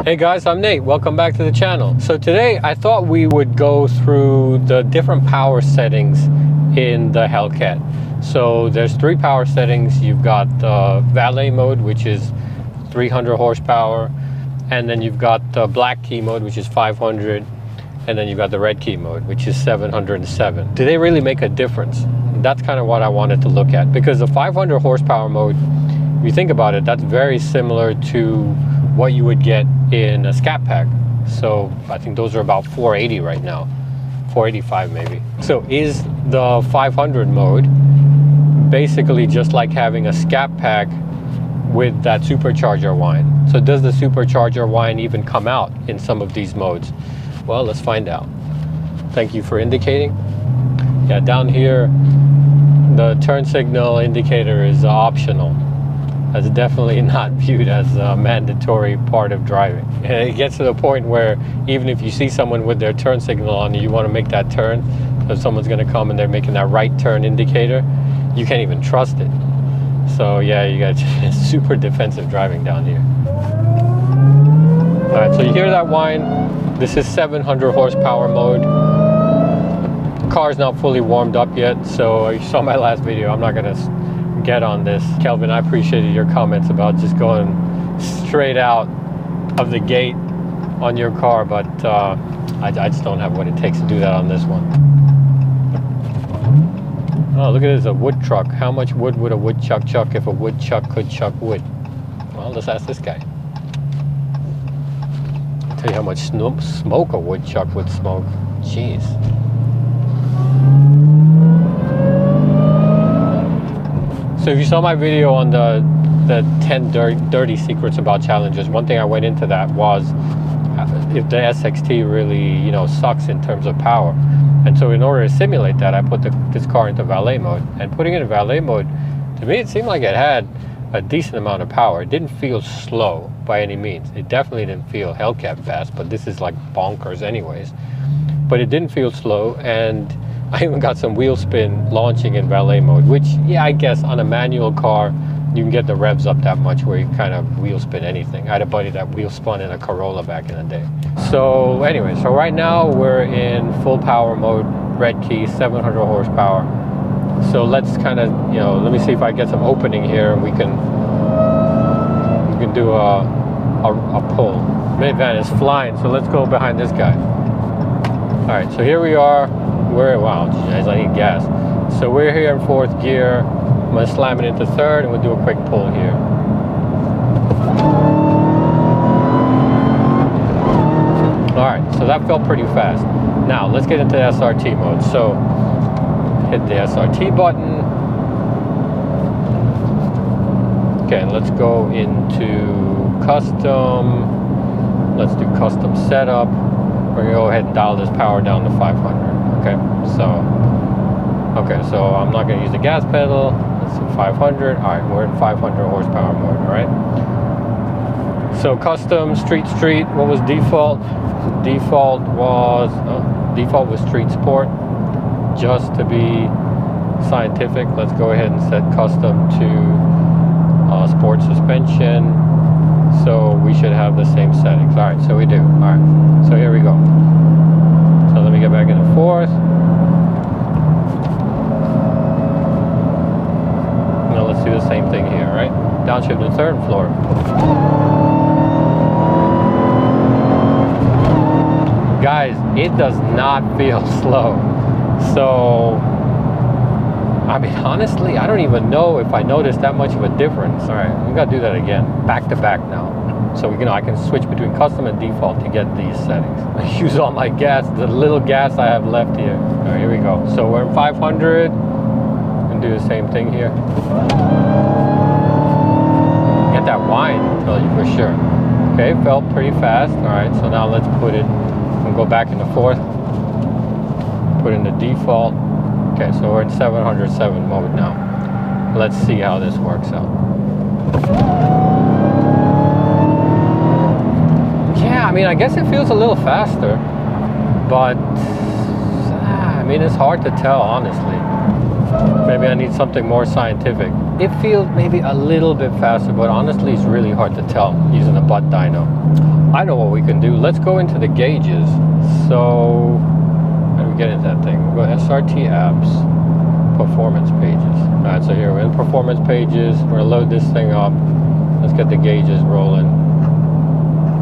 Hey guys, I'm Nate. Welcome back to the channel. So today I thought we would go through the different power settings in the Hellcat. So there's 3 power settings. You've got valet mode, which is 300 horsepower, and then you've got the black key mode, which is 500, and then you've got the red key mode, which is 707. Do they really make a difference? That's kind of what I wanted to look at, because the 500 horsepower mode, if you think about it, that's very similar to what you would get in a Scat Pack. So I think those are about 480 right now, 485 maybe. So is the 500 mode basically just like having a Scat Pack with that supercharger whine? So does the supercharger whine even come out in some of these modes? Well, let's find out. Thank you for indicating. Yeah, down here the turn signal indicator is optional. That's definitely not viewed as a mandatory part of driving. And it gets to the point where even if you see someone with their turn signal on, you want to make that turn, so if someone's going to come and they're making that right turn indicator, you can't even trust it. So yeah, you got super defensive driving down here. All right, so you hear that whine. This is 700 horsepower mode. The car's not fully warmed up yet, so you saw my last video. I'm not going to get on this. Kelvin, I appreciated your comments about just going straight out of the gate on your car, but I just don't have what it takes to do that on this one. Oh, look at this, a wood truck. How much wood would a woodchuck chuck if a woodchuck could chuck wood? Well, let's ask this guy. I'll tell you how much smoke a woodchuck would smoke. Jeez. So if you saw my video on the 10 dirty secrets about Challengers, one thing I went into that was if the SXT really, you know, sucks in terms of power. And so in order to simulate that, I put this car into valet mode. And putting it in valet mode, to me, it seemed like it had a decent amount of power. It didn't feel slow by any means. It definitely didn't feel Hellcat fast, but this is like bonkers anyways. But it didn't feel slow, and I even got some wheel spin launching in valet mode, which, yeah, I guess on a manual car, you can get the revs up that much where you kind of wheel spin anything. I had a buddy that wheel spun in a Corolla back in the day. So anyway, so right now we're in full power mode, red key, 700 horsepower. So let's kind of, you know, let me see if I get some opening here and we can do a pull. Minivan is flying, so let's go behind this guy. All right, so here we are. Wow, guys, I need gas. So we're here in 4th gear. I'm gonna slam it into 3rd and we'll do a quick pull here. All right, so that felt pretty fast. Now let's get into SRT mode. So hit the SRT button. Okay, let's go into custom. Let's do custom setup. We're gonna go ahead and dial this power down to 500. Okay, so I'm not going to use the gas pedal. Let's do 500. All right, we're in 500 horsepower mode. All right. So custom street. What was default? Default was street sport. Just to be scientific, let's go ahead and set custom to sport suspension. So we should have the same settings. All right, so we do. All right, so here we go. So let me get back into 4th. Now let's do the same thing here, right? Downshift to 3rd floor. Guys, it does not feel slow. So, I mean, honestly, I don't even know if I noticed that much of a difference. All right, we gotta do that again, back to back now. So, you know, I can switch between custom and default to get these settings. I use all my gas, the little gas I have left here. All right, here we go. So we're in 500. And do the same thing here. Get that whine, I'll tell you for sure. Okay, felt pretty fast. All right, so now let's put it, and go back into 4th. Put in the default. Okay, so we're in 707 mode now. Let's see how this works out. I mean, I guess it feels a little faster, but I mean, it's hard to tell, honestly. Maybe I need something more scientific. it feels maybe a little bit faster, but honestly it's really hard to tell using a butt dyno. I know what we can do. Let's go into the gauges. So how do we get into that thing? We'll go SRT apps, performance pages. All right, so here we're in performance pages. We're gonna load this thing up. Let's get the gauges rolling.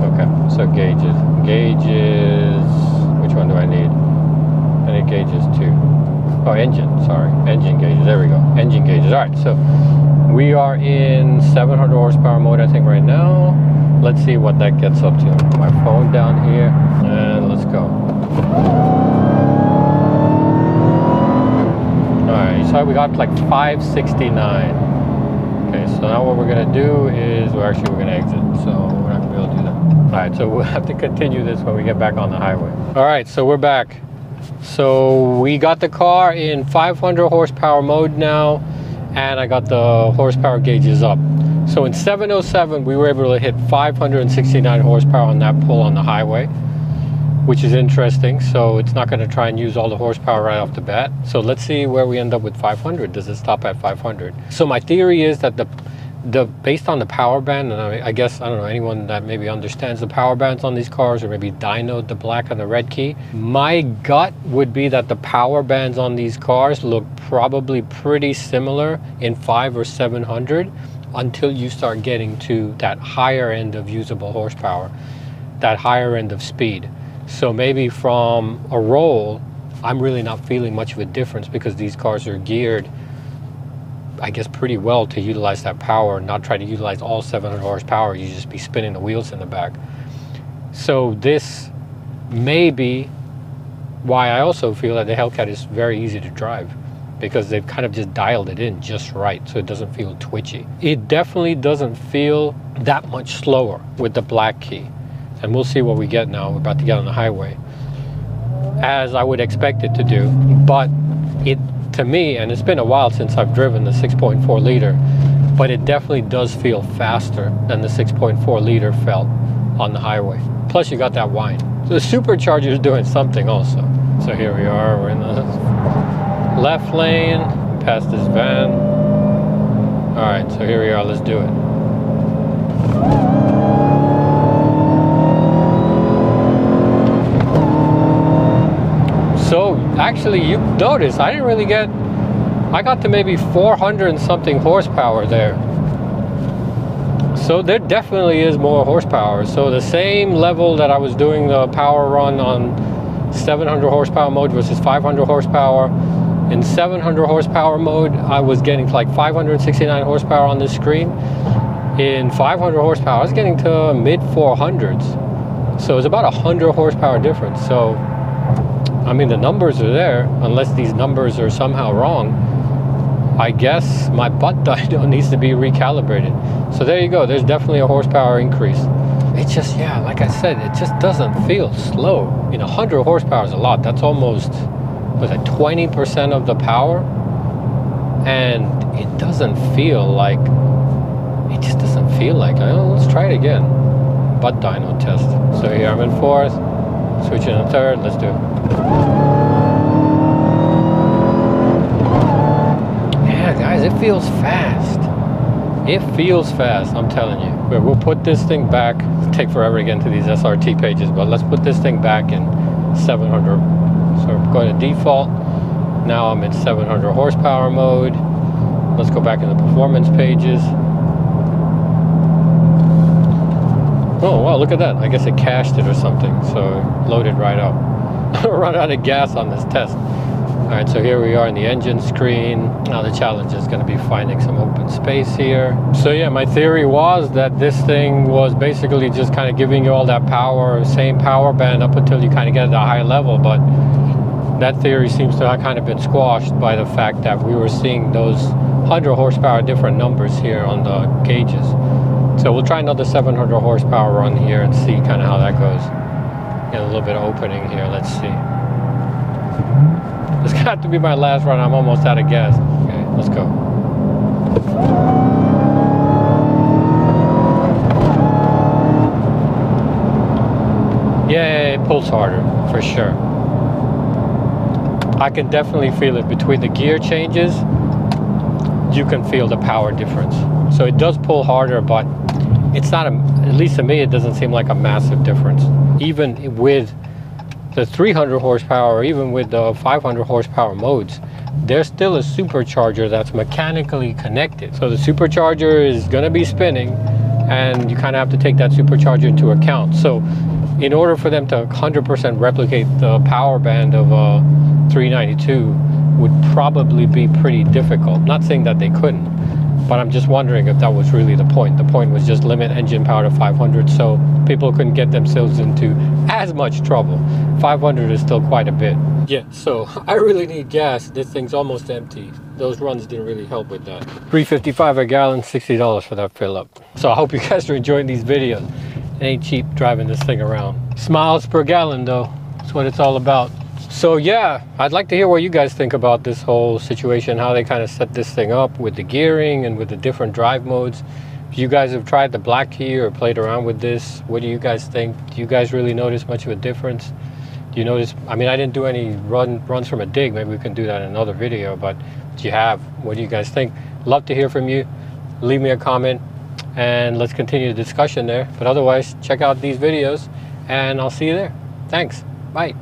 Okay, so gauges. Which one do I need? I need gauges too. Oh, engine, sorry. Engine gauges, there we go. Engine gauges, all right, so we are in 700 horsepower mode, I think, right now. Let's see what that gets up to. Put my phone down here, and let's go. All right, so we got like 569. Okay, so now what we're gonna do is, we're gonna exit, so we're not gonna be able to do that. All right, so we'll have to continue this when we get back on the highway. All right, so we're back. So we got the car in 500 horsepower mode now, and I got the horsepower gauges up. So in 707, we were able to hit 569 horsepower on that pull on the highway, which is interesting. So it's not going to try and use all the horsepower right off the bat. So let's see where we end up with 500. Does it stop at 500? So my theory is that based on the power band, and I guess, I don't know, anyone that maybe understands the power bands on these cars, or maybe Dyno, the black and the red key, my gut would be that the power bands on these cars look probably pretty similar in 500 or 700 until you start getting to that higher end of usable horsepower, that higher end of speed. So maybe from a roll, I'm really not feeling much of a difference because these cars are geared, I guess, pretty well to utilize that power, not try to utilize all 700 horsepower. You just be spinning the wheels in the back. So this may be why I also feel that the Hellcat is very easy to drive, because they've kind of just dialed it in just right, so it doesn't feel twitchy. It definitely doesn't feel that much slower with the black key. And we'll see what we get now. We're about to get on the highway, as I would expect it to do. But it, to me, and it's been a while since I've driven the 6.4 liter, but it definitely does feel faster than the 6.4 liter felt on the highway. Plus you got that whine. So the supercharger is doing something also. So here we are, we're in the left lane, past this van. All right, so here we are, let's do it. So actually, you notice I didn't really get, I got to maybe 400 and something horsepower there. So there definitely is more horsepower. So the same level that I was doing the power run on 700 horsepower mode versus 500 horsepower. In 700 horsepower mode, I was getting like 569 horsepower on this screen. In 500 horsepower, I was getting to mid 400s. So it's about 100 horsepower difference. So I mean, the numbers are there, unless these numbers are somehow wrong. I guess my butt dyno needs to be recalibrated. So there you go, there's definitely a horsepower increase. It just, yeah, like I said, it just doesn't feel slow. You know, 100 horsepower is a lot. That's almost, was it 20% of the power? And it doesn't feel like, it just doesn't feel like, let's try it again. Butt dyno test. So here I'm in fourth, switching to third, let's do it. Yeah, guys, it feels fast. It feels fast, I'm telling you. We'll put this thing back. It'll take forever to get into these SRT pages, but let's put this thing back in 700. So we're going to default. Now I'm in 700 horsepower mode. Let's go back into performance pages. Oh, wow, look at that. I guess it cached it or something, so it loaded right up. Run out of gas on this test. All right, so here we are in the engine screen. Now the challenge is going to be finding some open space here. So yeah, my theory was that this thing was basically just kind of giving you all that power, same power band up until you kind of get at a high level, but that theory seems to have kind of been squashed by the fact that we were seeing those 100 horsepower different numbers here on the gauges. So we'll try another 700 horsepower run here and see kind of how that goes. Get a little bit of opening here, let's see. This got to be my last run, I'm almost out of gas. Okay, let's go. Yeah, it pulls harder, for sure. I can definitely feel it between the gear changes. you can feel the power difference. So it does pull harder, but it's not, at least to me, it doesn't seem like a massive difference. Even with the 300 horsepower, or even with the 500 horsepower modes, there's still a supercharger that's mechanically connected. So the supercharger is going to be spinning, and you kind of have to take that supercharger into account. So in order for them to 100% replicate the power band of a 392 would probably be pretty difficult. Not saying that they couldn't, but I'm just wondering if that was really the point. The point was just limit engine power to 500 so people couldn't get themselves into as much trouble. 500 is still quite a bit. Yeah, so I really need gas. This thing's almost empty. Those runs didn't really help with that. $3.55 a gallon, $60 for that fill up. So I hope you guys are enjoying these videos. It ain't cheap driving this thing around. Smiles per gallon though, that's what it's all about. So yeah, I'd like to hear what you guys think about this whole situation, how they kind of set this thing up with the gearing and with the different drive modes. If you guys have tried the black key or played around with this, what do you guys think? Do you guys really notice much of a difference? Do you notice, I mean, I didn't do any runs from a dig. Maybe we can do that in another video, but if you have, what do you guys think? Love to hear from you. Leave me a comment and let's continue the discussion there. But otherwise, check out these videos and I'll see you there. Thanks. Bye.